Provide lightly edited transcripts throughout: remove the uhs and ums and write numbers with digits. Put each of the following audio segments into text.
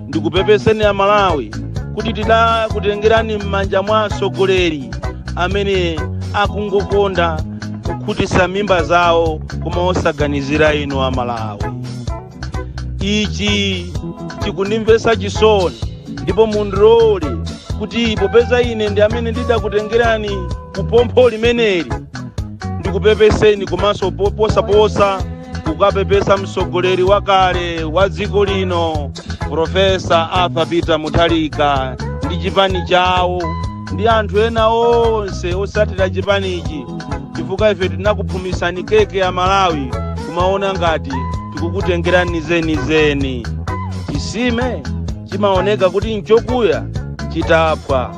ndikupepeseni Amalawi kuti tidakutengerani m'manja mwa atsogoleri amene akungokonda kukhutitsa mimba zawo koma osaganizira inu Amalawi. Ichi chikundimvetsa chisoni ndipo mundilole kuti popeza ine ndi amene ndidakutengerani kuphompho limeneli ndikupepeseni komanso posaposa kukapepesa mtsogoleri wakale wa dziko lino Profesa Arthur Peter Mutharika ndi chipani chawo ndi anthu ena onse osatira chipanichi, chifukwa ife tinakuphumisani keke ya Malawi kumaona ngati tikukutengerani zenizeni. Chisime chimaoneka kuti nchokuya chitapwa.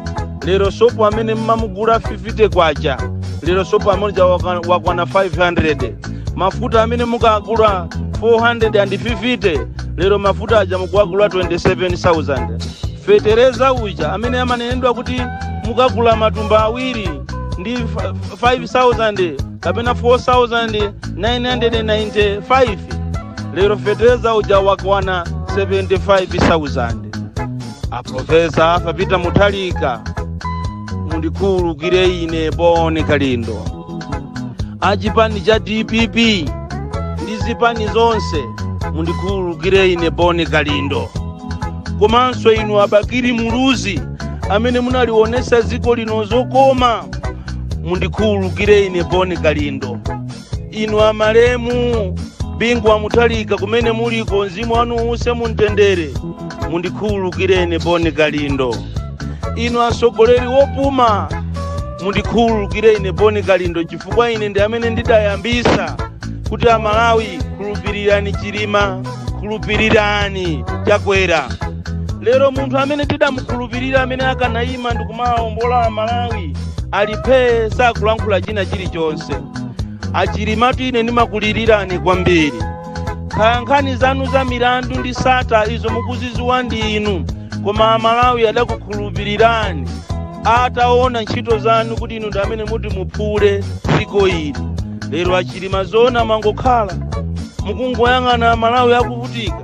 Lero sopo amene mmamugula 50 kwacha, lero sopo amene wakwana 500. Mafuta amene mukagula 450, lero mafuta aja mukagula 27,000. Fetereza uja amene amanenedwa kuti mukagula matumba awiri ndi 5,000 kapena 4,995, lero fetereza uja wakwana 75,000. Profesa Arthur Peter Mutharika mundikhululukire ine Boni Kalindo. Achipani cha DPP ndi zipani zonse mundikhululukire ine Boni Kalindo. Komanso inu Abakiri Muluzi amene munalionesa dziko lino zokoma mundikhululukire ine Boni Kalindo. Inu amalemu Bingwa Mutharika kumene muliko mzimu wanu use muntendere mundikhululukire ine Boni Kalindo. Inu atsogoleri wopuma mundikhululukire ine Boni Kalindo, chifukwa ine ndi amene ndidayambisa kuti Amalawi khulupirirani Chilima, khulupirirani Chakwera. Lero munthu amene tidamukhulupirira amene akanayima ndikumawombola Amalawi alipe sakulankhula china chilichonse. Achilima ine ndimakulilirani kwambiri. Nkhani zanu za milandu ndi sata izo mukuziziwa ndi inu, koma Amalawi adakukhulupirirani ataona ntchito zanu kuti inu ndi amene muti muphule dziko ili. Lero Achilima zona mangokhala mukungoyang'ana Amalawi akuvutika,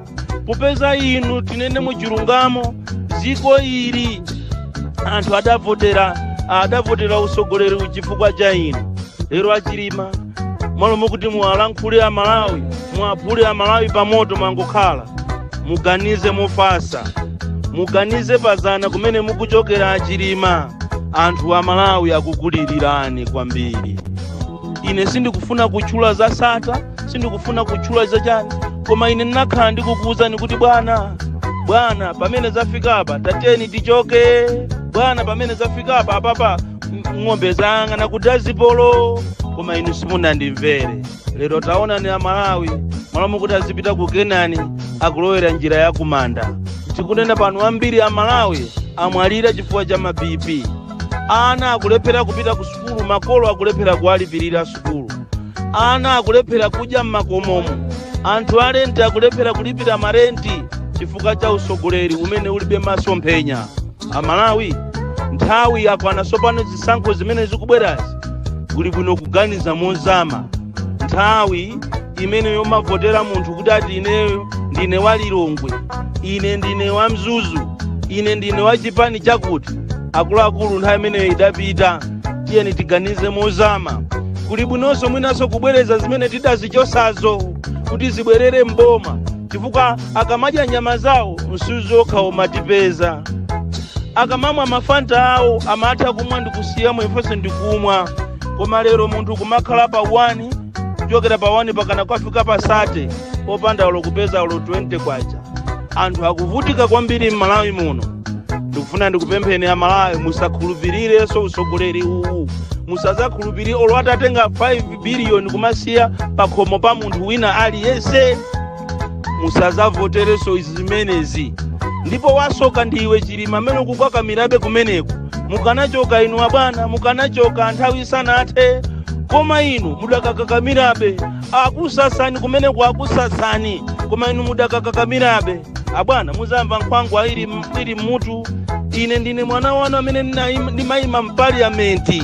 popeza inu tinene muchilungamo dziko ili anthu adavotera utsogoleri chifukwa cha inu. Lero Achilima mwalomo kuti muwalankhule Amalawi, muwaphule Amalawi pamoto mangokhala, muganize mofasa, muganize pazana kumene mukuchokera Achilima. Anthu Amalawi akukulilirani kwambiri. Ine sindikufuna kutchula za sata, sindikufuna kutchula za chani, koma ine ndinakhala ndikukuwuzani kuti bwana pamene zafika apa tateni tichoke. Bwana pamene zafika apa apapa ng'ombe zanga nakudazipolo, koma inu simunandimvere. Lero taona ni Amalawi mwalomo kuti azipita ku Kenani akulowera njira ya kumanda. Tikunena pano ambiri Amalawi amwalira chifukwa cha mabibi. Ana akulephera kupita ku sukulu, makolo akulephera kuwalipirira sukulu, ana akulephera kudya mmakomomo, anthu alenti akulephera kulipira marenti chifukwa cha utsogoleri umene ulibe masomphenya. Amalawi nthawi yakwana sopano zisankho zimene zikubwerazi kuli bwino kuganiza mozama. Nthawi imene yomavotera munthu kuti ati ineyo ndine walilongwe, ine ndine wa Mzuzu, ine ndine wa chipani chakuti, akuluakulu nthawi imeneyo idapita. Tiyeni tiganize mozama. Kuli bwinonso mwinaso kubwereza zimene tidazichosazo kuti zibwerere mboma, chifukwa akamadya nyama zawo Msuzu okha umatipeza. Akamamwa mafanta awo amatha kumwa ndikusiyamo ifenso ndikumwa. Koma lero munthu kumakhala pa 1 kuchokera pa 1 pakana kwafika pa 30 opanda ulo kupeza ulo 20 kwacha. Anthu akuvutika kwambiri m'Malawi muno. Ndikufuna ndikupempheni Amalawi musakhulupirirenso utsogoleri uwu. Musazakhulupirire olo atatenga 5 billion kumasiya pakhomo pa munthu wina aliyense. Musazavoterenso izi zimenezi. Ndipo wasoka ndiwe Chilima amene ukukwakamirabe kumeneko. Mukanachoka inu abwana, mukanachoka nthawi isanathe, koma inu mudakakakamirabe. Akusasani kumeneko akusasani, koma inu mudakakakamirabe. Abwana muzamva nkhwangwa ili mutu. Ine ndine mwana wanu amene ndimayima m'parliament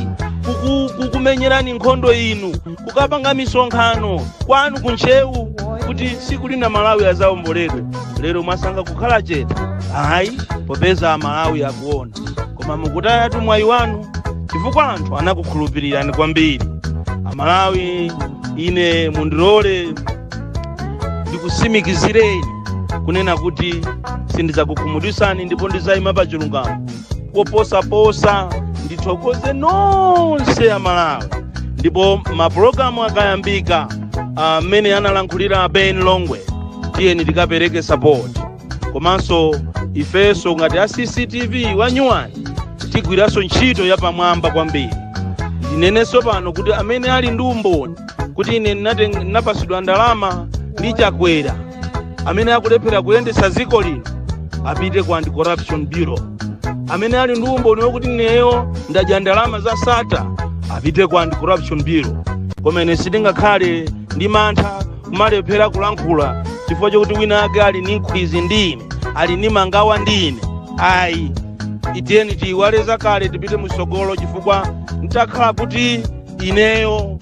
kukumenyerani nkhondo inu, kukapanga misonkhano kwanu kunchewu kuti siku lina Malawi azawomboledwe. lero mwasanga kukhala chete hayi popeza Amalawi akuona koma mukutayatu mwayi wanu chifukwa anthu anakukhulupirirani kwambiri. Amalawi ine mundilole ndikusimikizireni kunena kuti sindizakukhumudwisani ndipo ndizayima pa chilungamo koposaposa ndithokoze nonse Amalawi. Ndipo mapulogalamu akayambika amene analankhulira Ben Longwe tiyeni tikapereke support. Komanso ifeso ngati a CCTV wa Nyuwani tigwiranso ntchito yapamwamba kwambiri. Ndinenenso pano kuti amene ali ndi umboni kuti ine napasidwa ndalama ndi chakwera amene akulephera kuyendesa dziko lino apite ku Anti-Corruption Bureau. Amene ali ndi umboni wokuti ineyo ndadya ndalama za SATA apite ku Anti-Corruption Bureau. Komene sitingakhale ndi mantha kumalephera kulankhula chifukwa chokuti wina ake ali ni nkwizi ndine ali ni mangawa ndine ayi itiyeni tiyiwaleza kale tipite musogolo chifukwa ntakhala kuti ineyo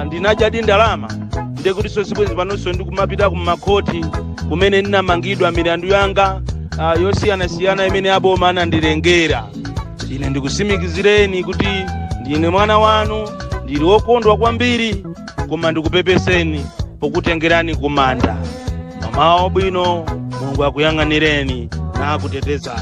ndinadya di ndalama ndekuti sosibwezi panonso ndikumapita kumakhoti kumene ndinamangidwa milandu yanga yosiyanasiyana imene aboma anandilengera. Ine ndikusimikizireni kuti ndine mwana wanu ndili wokondwa kwambiri koma ndikupepeseni pokutengerani kumanda. Mamawa bwino Mulungu akuyang'anireni na akutetezani.